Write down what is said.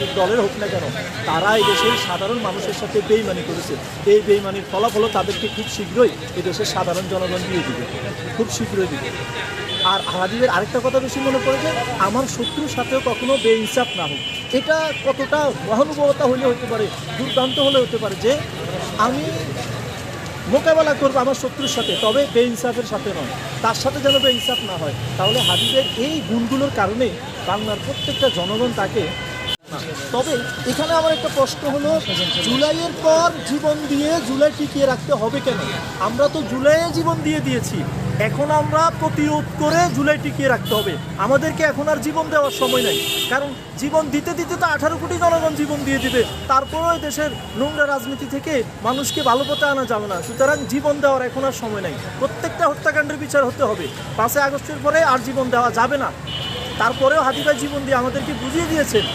রাজনৈতিক দলের হোক না কেন, তারা এই দেশের সাধারণ মানুষের সাথে বেইমানি করেছে। এই বেইমানির ফলাফলও তাদেরকে খুব শীঘ্রই এই দেশের সাধারণ জনগণ দিয়ে দিবে, খুব শীঘ্রই দিবে। আর হাদিবের আরেকটা কথা বেশি মনে পড়ে যে আমার শত্রুর সাথেও কখনো বেইনসাফ না হোক। এটা কতটা মহানুভবতা হলে হতে পারে, দুর্দান্ত হলে হতে পারে যে আমি মোকাবেলা করবো আমার শত্রুর সাথে, তবে বেইনসাফের সাথে নয়, তার সাথে যেন বেইনসাফ না হয়। তাহলে হাবিবের এই গুণগুলোর কারণে বাংলার প্রত্যেকটা জনগণ তাকে। তবে এখানে আমার একটা প্রশ্ন হলো, জুলাইয়ের পর জীবন দিয়ে জুলাই টিকিয়ে রাখতে হবে কেন? আমরা তো জুলাইয়ে জীবন দিয়ে দিয়েছি, এখন আমরা প্রতিরোধ করে জুলাই টিকিয়ে রাখতে হবে। আমাদেরকে এখন আর জীবন দেওয়ার সময় নাই, কারণ জীবন দিতে দিতে তো 18 কোটি জনগণ জীবন দিয়ে দিবে, তারপরেও এই দেশের নোংরা রাজনীতি থেকে মানুষকে ভালো পথে আনা যাবে না। সুতরাং জীবন দেওয়ার এখন আর সময় নাই, প্রত্যেকটা হত্যাকাণ্ডের বিচার হতে হবে। 5ই আগস্টের পরে আর জীবন দেওয়া যাবে না। তারপরেও হাদি ভাই জীবন দিয়ে আমাদেরকে বুঝিয়ে দিয়েছেন